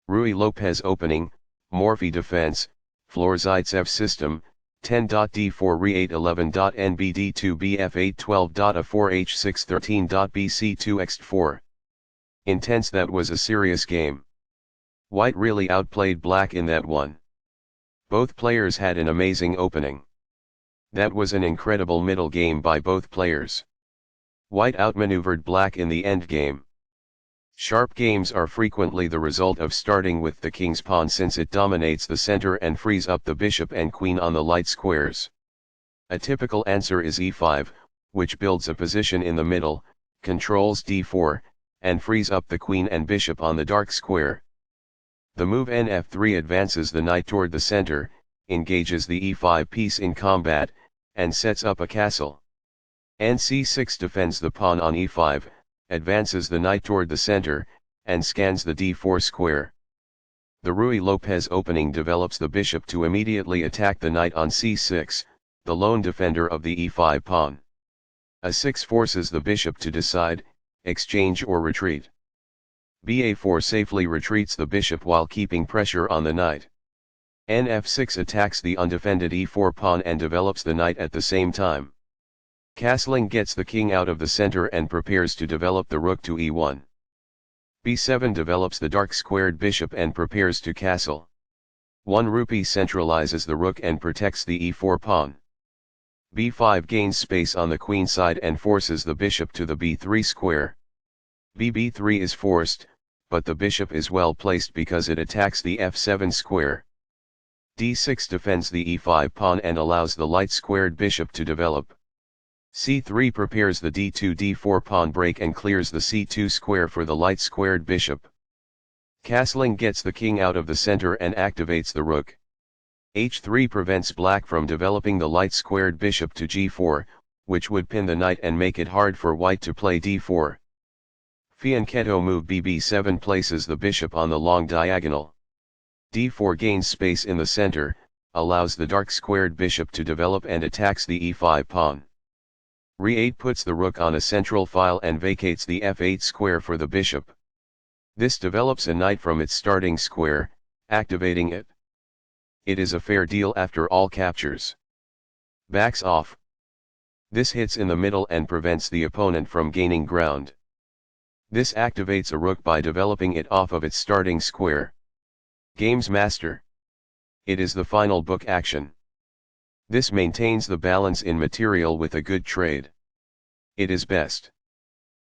Ruy Lopez opening, Morphy defense, Flohr-Zaitsev system, 10.d4 Re811.nbd2bf812.a4h613.bc2x4. Intense. That was a serious game. White really outplayed black in that one. Both players had an amazing opening. That was an incredible middle game by both players. White outmaneuvered black in the endgame. Sharp games are frequently the result of starting with the king's pawn, since it dominates the center and frees up the bishop and queen on the light squares. A typical answer is e5, which builds a position in the middle, controls d4, and frees up the queen and bishop on the dark square. The move nf3 advances the knight toward the center, engages the e5 piece in combat, and sets up a castle. nc6 defends the pawn on e5, advances the knight toward the center, and scans the d4 square. The Ruy Lopez opening develops the bishop to immediately attack the knight on c6, the lone defender of the e5 pawn. a6 forces the bishop to decide, exchange or retreat. ba4 safely retreats the bishop while keeping pressure on the knight. nf6 attacks the undefended e4 pawn and develops the knight at the same time. Castling gets the king out of the center and prepares to develop the rook to e1. b7 develops the dark squared bishop and prepares to castle. 1 rupee centralizes the rook and protects the e4 pawn. b5 gains space on the queen side and forces the bishop to the b3 square. bb3 is forced, but the bishop is well placed because it attacks the f7 square. d6 defends the e5 pawn and allows the light squared bishop to develop. c3 prepares the d2-d4 pawn break and clears the c2 square for the light squared bishop. Castling gets the king out of the center and activates the rook. h3 prevents black from developing the light squared bishop to g4, which would pin the knight and make it hard for white to play d4. Fianchetto move bb7 places the bishop on the long diagonal. d4 gains space in the center, allows the dark squared bishop to develop and attacks the e5 pawn. Re8 puts the rook on a central file and vacates the f8 square for the bishop. This develops a knight from its starting square, activating it. It is a fair deal after all captures. Backs off. This hits in the middle and prevents the opponent from gaining ground. This activates a rook by developing it off of its starting square. Game's master. It is the final book action. This maintains the balance in material with a good trade. It is best.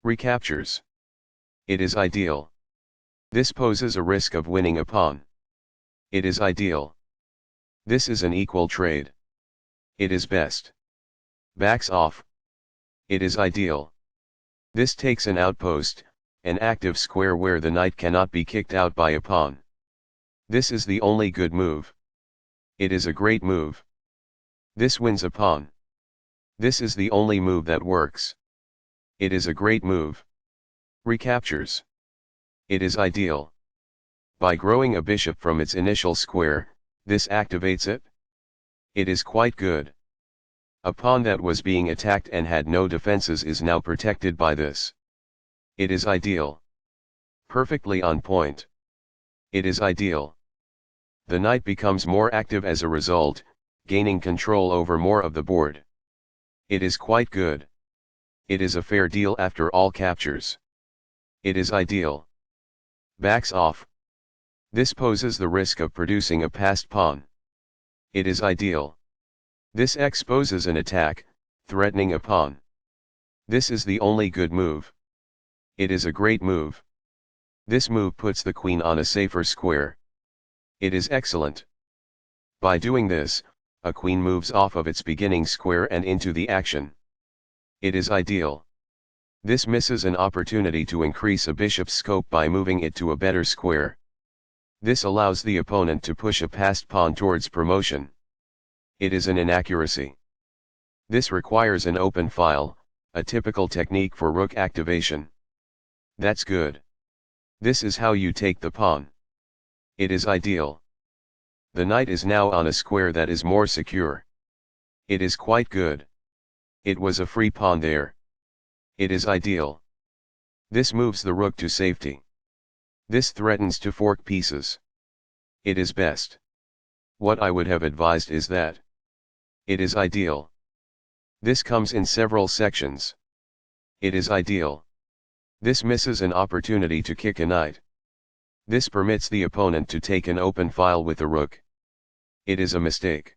Recaptures. It is ideal. This poses a risk of winning a pawn. It is ideal. This is an equal trade. It is best. Backs off. It is ideal. This takes an outpost, an active square where the knight cannot be kicked out by a pawn. This is the only good move. It is a great move. This wins a pawn. This is the only move that works. It is a great move. Recaptures. It is ideal. By growing a bishop from its initial square, this activates it. It is quite good. A pawn that was being attacked and had no defenses is now protected by this. It is ideal. Perfectly on point. It is ideal. The knight becomes more active as a result, gaining control over more of the board. It is quite good. It is a fair deal after all captures. It is ideal. Backs off. This poses the risk of producing a passed pawn. It is ideal. This exposes an attack, threatening a pawn. This is the only good move. It is a great move. This move puts the queen on a safer square. It is excellent. By doing this, a queen moves off of its beginning square and into the action. It is ideal. This misses an opportunity to increase a bishop's scope by moving it to a better square. This allows the opponent to push a passed pawn towards promotion. It is an inaccuracy. This requires an open file, a typical technique for rook activation. That's good. This is how you take the pawn. It is ideal. The knight is now on a square that is more secure. It is quite good. It was a free pawn there. It is ideal. This moves the rook to safety. This threatens to fork pieces. It is best. What I would have advised is that. It is ideal. This comes in several sections. It is ideal. This misses an opportunity to kick a knight. This permits the opponent to take an open file with a rook. It is a mistake.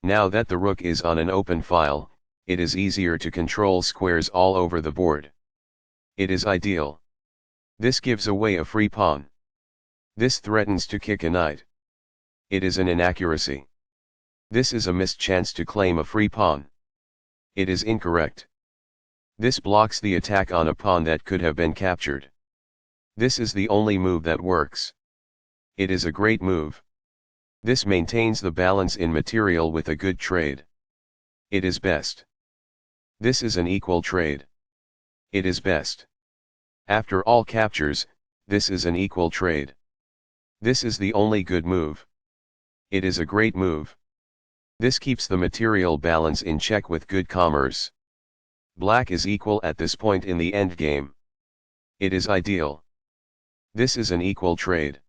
Now that the rook is on an open file, it is easier to control squares all over the board. It is ideal. This gives away a free pawn. This threatens to kick a knight. It is an inaccuracy. This is a missed chance to claim a free pawn. It is incorrect. This blocks the attack on a pawn that could have been captured. This is the only move that works. It is a great move. This maintains the balance in material with a good trade. It is best. This is an equal trade. It is best. After all captures, this is an equal trade. This is the only good move. It is a great move. This keeps the material balance in check with good commerce. Black is equal at this point in the endgame. It is ideal. This is an equal trade.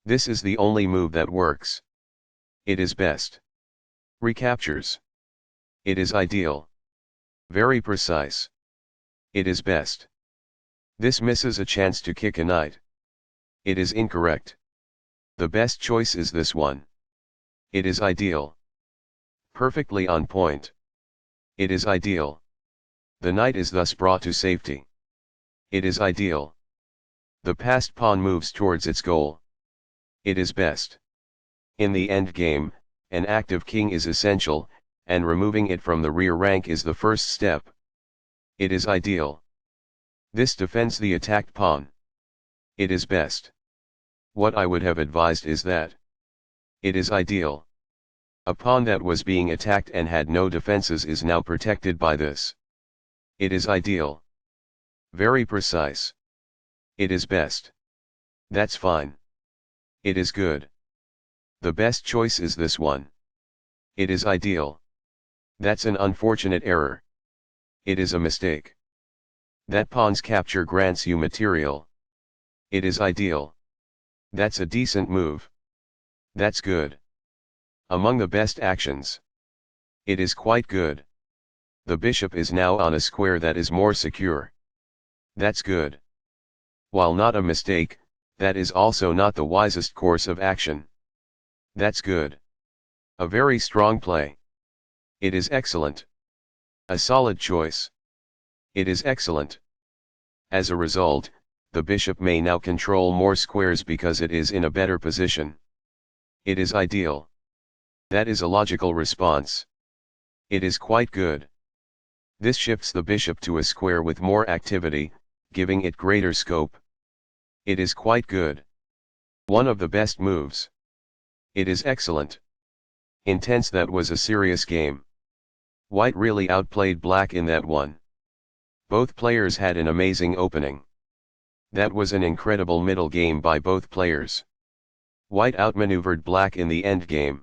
This is the only move that works. It is best. Recaptures. It is ideal. Very precise. It is best. This misses a chance to kick a knight. It is incorrect. The best choice is this one. It is ideal. Perfectly on point. It is ideal. The knight is thus brought to safety. It is ideal. The passed pawn moves towards its goal. It is best. In the endgame, an active king is essential, and removing it from the rear rank is the first step. It is ideal. This defends the attacked pawn. It is best. What I would have advised is that. It is ideal. A pawn that was being attacked and had no defenses is now protected by this. It is ideal. Very precise. It is best. That's fine. It is good. The best choice is this one. It is ideal. That's an unfortunate error. It is a mistake. That pawn's capture grants you material. It is ideal. That's a decent move. That's good. Among the best actions. It is quite good. The bishop is now on a square that is more secure. That's good. While not a mistake, that is also not the wisest course of action. That's good. A very strong play. It is excellent. A solid choice. It is excellent. As a result, the bishop may now control more squares because it is in a better position. It is ideal. That is a logical response. It is quite good. This shifts the bishop to a square with more activity, giving it greater scope. It is quite good. One of the best moves. It is excellent. Intense. That was a serious game. White really outplayed black in that one. Both players had an amazing opening. That was an incredible middle game by both players. White outmaneuvered black in the endgame.